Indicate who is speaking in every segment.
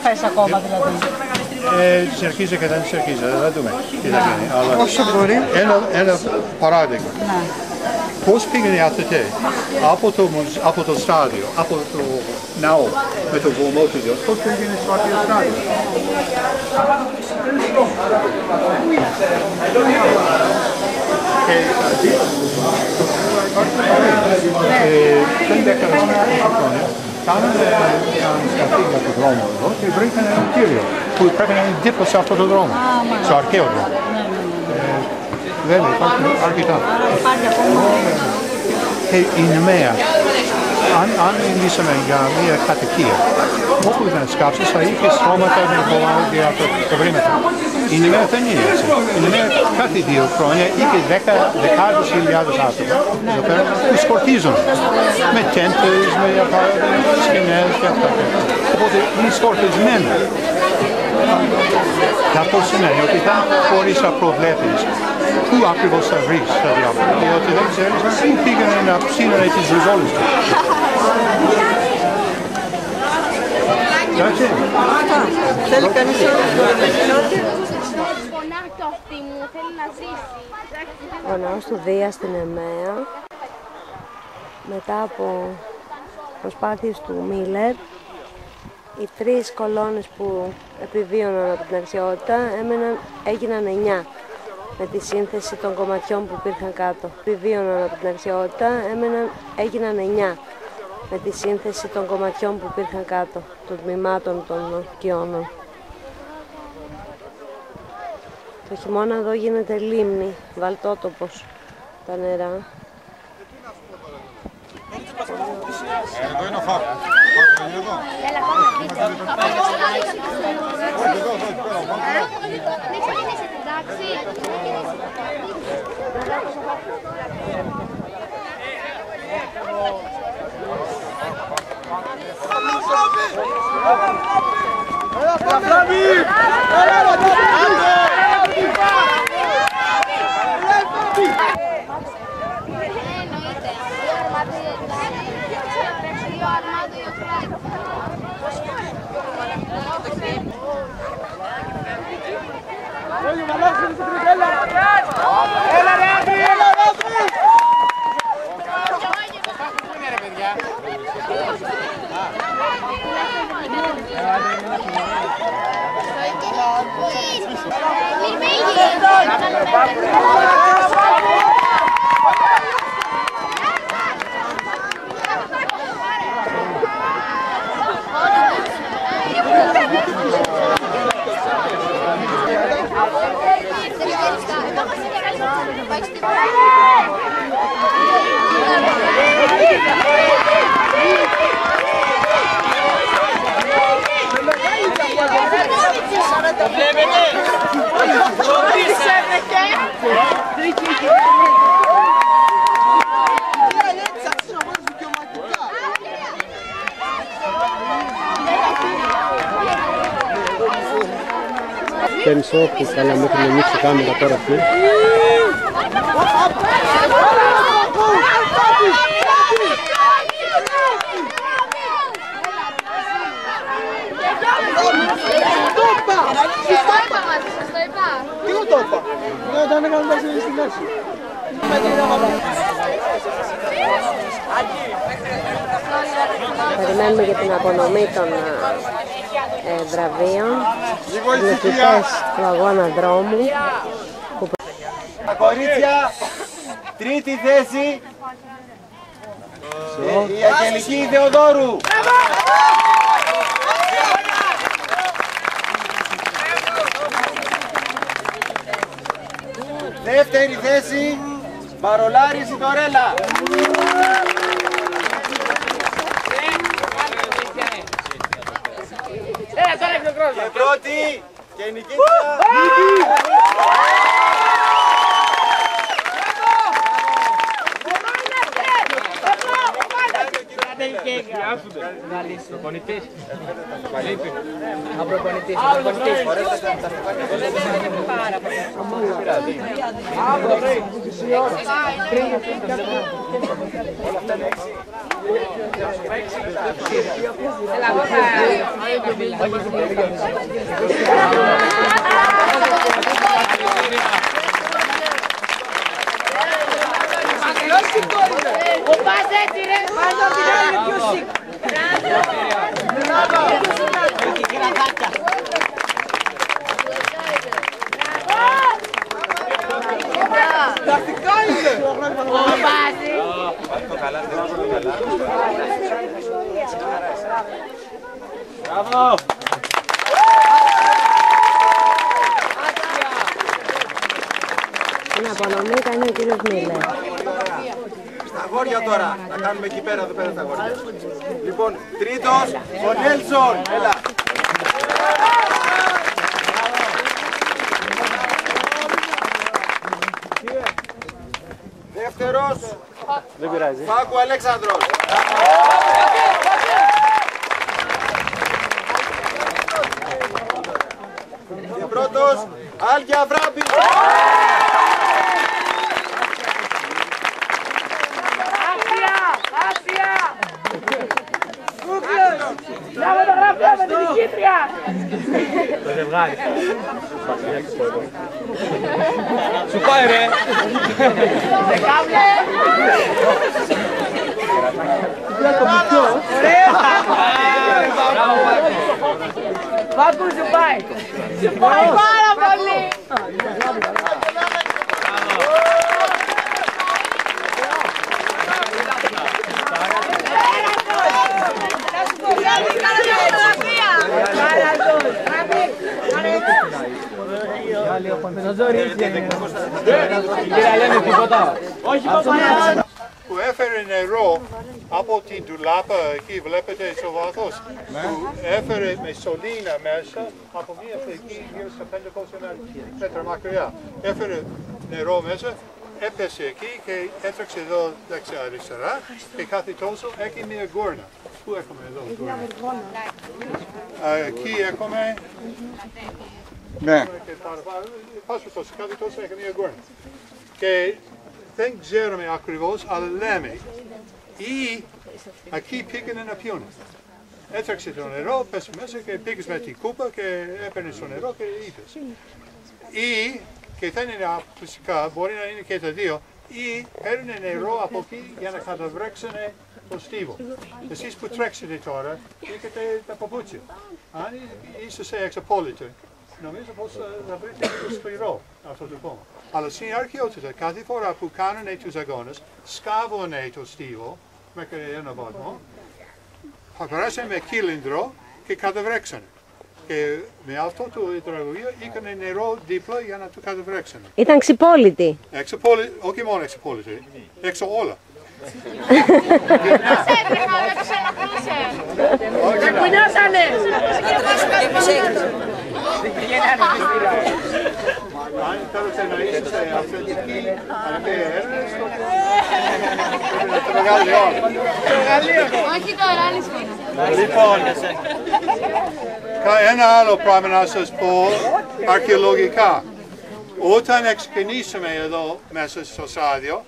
Speaker 1: ξέρεις ακόμα δηλαδή?
Speaker 2: Συνεχίζει και δεν συνεχίζει, θα δούμε τι θα γίνει.
Speaker 3: Όσο μπορεί.
Speaker 2: Ένα παράδειγμα. Πώς πήγαινε οι αθλητές από το στάδιο, από το ναό με το βωμό του Διός, πώς πήγαινε στο αρχαίο στάδιο. Πριν 10 χρόνια κάνανε μια σκαφή για τον δρόμο εδώ και βρήκαν έναν κύριο που πρέπει να είναι δίπλα σε αυτόν τον δρόμο, στο αρχαίο δρόμο. Δεν υπάρχουν αρκετά. Και η Νεμαία, αν μιλήσαμε για μια κατοικία, όπου ήταν σκάψεις θα είχε στρώματα με πολλά προβλήματα. Η Νεμαία δεν είναι έτσι. Η Νεμαία κάθε 2 χρόνια είχε δεκάδες χιλιάδες άτομα εδώ πέρα που σκορτίζουν με τέντες, με σκηνές και αυτά. Οπότε είναι σκορτισμένο. Αυτό σημαίνει ότι θα μπορείς να προβλέπεις πού ακριβώς θα βρεις τα διάφορα, διότι δεν ξέρεις πού πήγανε να ψήνανε τις ριζόλες τους. Εντάξει.
Speaker 3: Θέλει κανείς
Speaker 4: Ο ναός του Δία στην Εμαία, μετά από προσπάθειες του Μίλερ, οι 3 κολόνες που επιβίωναν από την αρχαιότητα έγιναν 9 με τη σύνθεση των κομματιών που υπήρχαν κάτω. Επιβίωναν από την αρχαιότητα έγιναν 9 με τη σύνθεση των κομματιών που υπήρχαν κάτω, των τμήματων των κοιώνων. Το χειμώνα εδώ γίνεται λίμνη, βαλτότοπος τα νερά.
Speaker 5: Εδώ είναι ο Φάκ.
Speaker 6: Έλα, πάμε να δείτε. Δεν ξεκινήσετε, εντάξει.
Speaker 7: Παίρνεις όχι, καλά μέχρι να ανοίξει η κάμερα τώρα αυτή.
Speaker 3: Τι μου το είπα. Όταν έκανα τα στην αρχή.
Speaker 4: Περιμένουμε για την απονομή των βραβείων, νικητές του αγώνα δρόμου.
Speaker 8: Τα κορίτσια, 3η θέση, η Αγγελική Θεοδόρου. Δεύτερη θέση, Παρολάρη Σιτορέλα. Και πρώτη και νικήτρια.
Speaker 7: Προπονητής.
Speaker 8: Όλα αυτά είναι 6. Μπράβο!
Speaker 4: Την απονομή κάνει ο κύριος Μίλλερ.
Speaker 8: Στα αγόρια τώρα, να κάνουμε εκεί πέρα, εδώ πέρα τα αγόρια. Λοιπόν, τρίτος, ο Νέλσον, έλα. Δεύτερος, Φάκου Αλέξανδρος. Και πρώτος, Άλκια Βράμπη.
Speaker 1: Το ζευγάρι. Σου πάει ρε.
Speaker 3: Πάκου σου πάει. Σου πάει πάρα πολύ.
Speaker 2: Που έφερε νερό από την ντουλάπα εκεί, βλέπετε στο βάθος, που έφερε με σωλήνα μέσα από μια φλεγή γύρω στα 500 μέτρα μακριά. Έφερε νερό μέσα, έπεσε εκεί και έτρεξε εδώ δεξιά αριστερά και κάθε τόσο έχει μια γκόρνα. Πού έχουμε εδώ γκόρνα? Εκεί έχουμε...
Speaker 5: Ναι.
Speaker 2: Πάσου τόσο, κάθε τόσο έχει μια γκόρνα. Και δεν ξέρουμε ακριβώς, αλλά λέμε ή εκεί πήγαινε να πιούνε. Έτρεξε το νερό, πέσε μέσα και πήγες με την κούπα και έπαιρνε το νερό και είπες. Ή, και δεν είναι φυσικά, μπορεί να είναι και τα δύο, ή παίρνε νερό από εκεί για να καταβρέξανε το στίβο. Εσείς που τρέξετε τώρα, είχατε τα παπούτσια. Αν είσαστε εξαπόλυτοι, νομίζω πως θα βρείτε λίγο σκληρό αυτό το κόμμα. Αλλά στην αρχαιότητα, κάθε φορά που κάνανε τους αγώνες, σκάβωνε το στίβο μέχρι ένα βαθμό, περάσανε με κύλινδρο και καταβρέξανε. Και με αυτό το υδραγωγείο είχαν νερό δίπλα για να το καταβρέξανε.
Speaker 4: Ήταν ξυπόλυτοι.
Speaker 2: Εξαπόλυτοι, όχι μόνο εξαπόλυτοι, έξω όλα.
Speaker 3: Σε κουνιάσανε!
Speaker 2: Αν θέλετε να είσαστε αυθεντικοί, το μεγαλείο.
Speaker 6: Όχι τώρα, άλλη φορά.
Speaker 2: Λοιπόν, ένα άλλο πράγμα να σας πω αρχαιολογικά. Όταν ξεκινήσαμε εδώ μέσα στο στάδιο,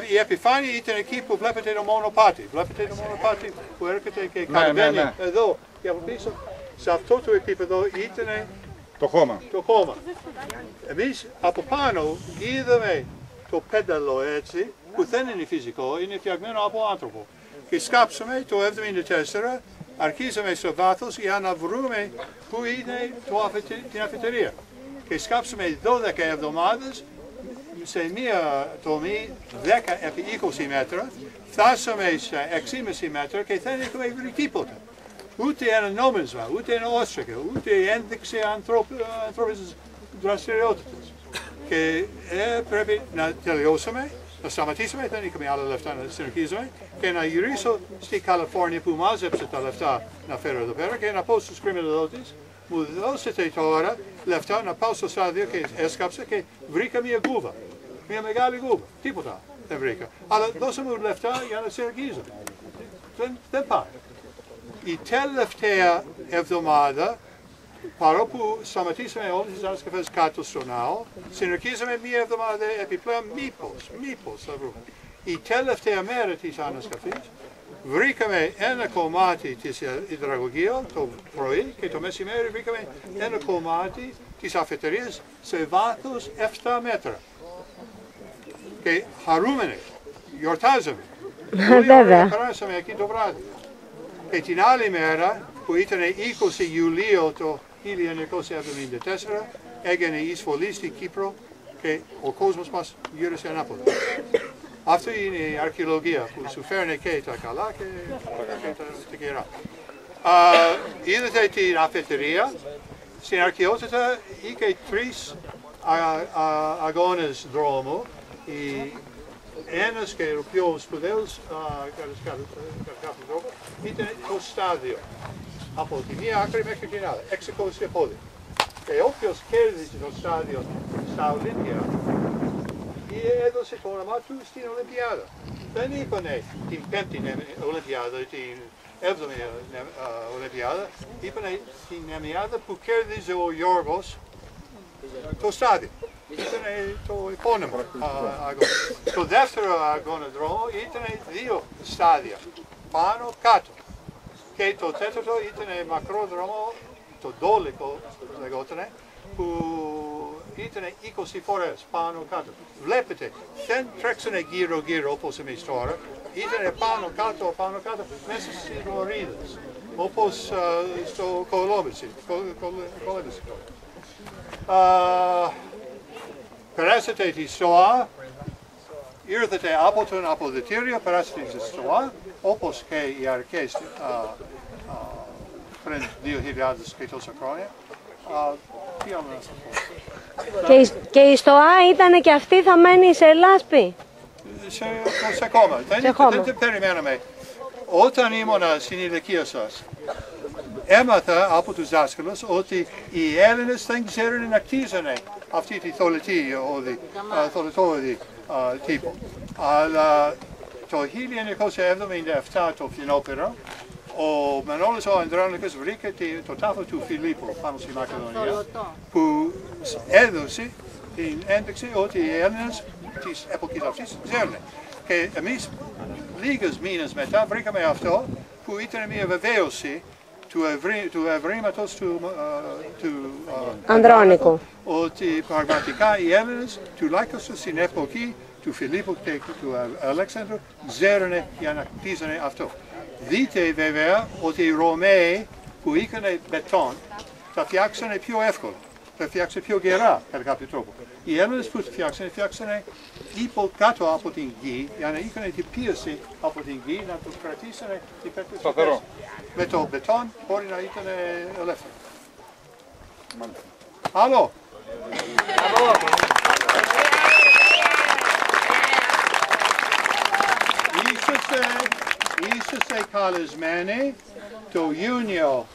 Speaker 2: η επιφάνεια ήταν εκεί που βλέπετε το μονοπάτι. Βλέπετε το μονοπάτι που έρχεται και κατεβαίνει εδώ και από πίσω. Σε αυτό το επίπεδο ήταν
Speaker 5: το χώμα.
Speaker 2: Εμείς από πάνω είδαμε το πένταλο έτσι, που δεν είναι φυσικό, είναι φτιαγμένο από άνθρωπο. Και σκάψαμε το 1974, αρχίσαμε στο βάθος για να βρούμε πού είναι την αφιτερία. Και σκάψαμε 12 εβδομάδες σε μία τομή 10 επί 20 μέτρα, φτάσαμε σε 6,5 μέτρα και δεν έχουμε βρει τίποτα. Ούτε ένα νόμισμα, ούτε ένα όστρακο, ούτε ένδειξη ανθρώπινης δραστηριότητας. Και πρέπει να τελειώσουμε, να σταματήσουμε, δεν είχαμε άλλα λεφτά να συνεχίσουμε, και να γυρίσω στη Καλιφόρνια που μάζεψε τα λεφτά να φέρω εδώ πέρα και να πω στους κριμιναλώτες, μου δώσετε τώρα λεφτά να πάω στο στάδιο και έσκαψα και βρήκα μια γκούβα. Μια μεγάλη γκούβα. Τίποτα δεν βρήκα. Αλλά δώσε μου λεφτά για να συνεχίσω. Δεν πάει. Η τελευταία εβδομάδα, παρόλο σταματήσαμε όλες τις ανασκαφές κάτω στο ναό, συνεχίσαμε μία εβδομάδα επιπλέον μήπως θα βρούμε. η τελευταία μέρα της ανασκαφής βρήκαμε ένα κομμάτι της υδραγωγείου το πρωί και το μεσημέρι βρήκαμε ένα κομμάτι της αφετηρίας σε βάθος 7 μέτρα. Και χαρούμενοι, γιορτάζαμε. Πολύ ωραία περάσαμε εκεί το βράδυ. Και την άλλη μέρα, που ήταν 20 Ιουλίου το 1974, έγινε η εισβολή στην Κύπρο και ο κόσμος μας γύρισε ανάποδα. Αυτό είναι η αρχαιολογία που σου φέρνει και τα καλά και τα κερά. Είδατε την αφετηρία. Στην αρχαιότητα είχε 3 αγώνες δρόμου. Ένας και ο πιο σπουδαίος κατά κάποιο τρόπο ήταν το στάδιο. Από τη μία άκρη μέχρι την άλλη, 600 πόδια. Και όποιος κέρδισε το στάδιο στα Ολύμπια, έδωσε το όνομα του στην Ολυμπιάδα. Δεν είπανε την 5η Ολυμπιάδα, την 7η Ολυμπιάδα, είπανε την Ολυμπιάδα που κέρδιζε ο Γιώργος το στάδιο. Ήταν το επώνυμο αγώνα. Το δεύτερο αγώνα δρόμο ήταν 2 στάδια, πάνω κάτω. Και το τέταρτο ήταν μακρό δρόμο, το ντόλικο λεγότανε, που ήταν 20 φορές πάνω κάτω. Βλέπετε, δεν τρέξανε γύρω-γύρω όπως εμείς τώρα, ήταν πάνω κάτω, μέσα στις λωρίδες, όπως στο Κολόμβηση. Περάσατε τη ΣΟΑ, ήρθατε από τον αποδυτήριο, περάσατε τη ΣΟΑ, όπως και οι αρχές πριν 2.000 και τόσα χρόνια. Τι άλλο να σας πω.
Speaker 4: Και η ΣΤΟΑ ήταν και αυτή θαμμένη σε λάσπη.
Speaker 2: Σε κόμμα. Δεν περιμέναμε. Όταν ήμουνα στην ηλικία σας, έμαθα από τους δάσκαλους ότι οι Έλληνες δεν ξέρουν να κτίζανε αυτή τη θολετόδη τύπο. Αλλά το 1977 το φθινόπωρο, ο Μανώλης ο Ανδρώνικος βρήκε το τάφο του Φιλίππου πάνω στη Μακεδονία, που έδωσε την ένδειξη ότι οι Έλληνες της εποχής αυτής ξέρουν. Και εμείς λίγες μήνες μετά βρήκαμε αυτό που ήταν μια βεβαίωση του ευρήματος του Ανδρώνικου, ότι πραγματικά οι Έλληνες τουλάχιστον στην εποχή του Φιλίππου και του Αλέξανδρου ξέρουν για να κτίζανε αυτό. Δείτε βέβαια ότι οι Ρωμαίοι που είχαν μπετόν τα φτιάξανε πιο εύκολα, τα φτιάξανε πιο γερά κατά κάποιο τρόπο. Οι Έλληνες που φτιάξανε κάτω από την γη για να είχαν την πίεση από την γη να τους κρατήσανε την πέτρες. Με το μπετόν μπορεί να ήταν ελεύθερο. Άλλο. Είσαστε καλεσμένοι το Ιούνιο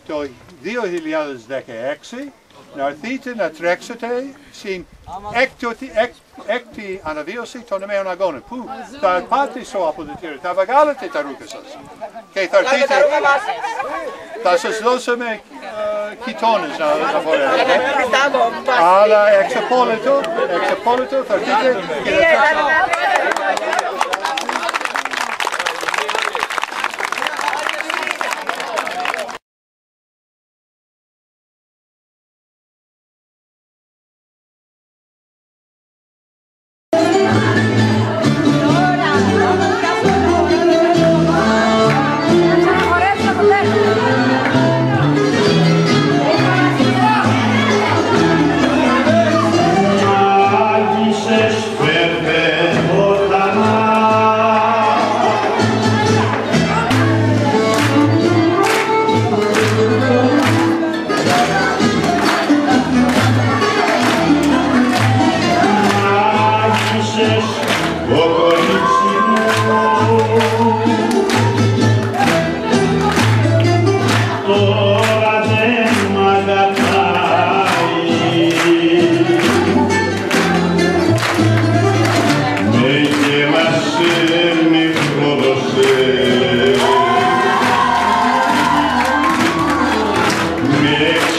Speaker 2: το 2016 να έρθετε να τρέξετε στην έκτη αναβίωση των Νέων Αγώνων, που θα πάτε στο αποδυτήριο, θα βγάλετε τα ρούχα σας και θα έρθετε, θα σας δώσουμε κοιτώνες να φορέσετε, αλλά εξαπόλυτο θα έρθετε και θα τρέξετε.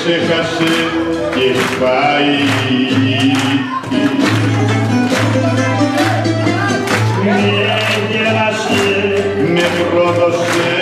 Speaker 9: Ξέχασε και πάει. Θεοτός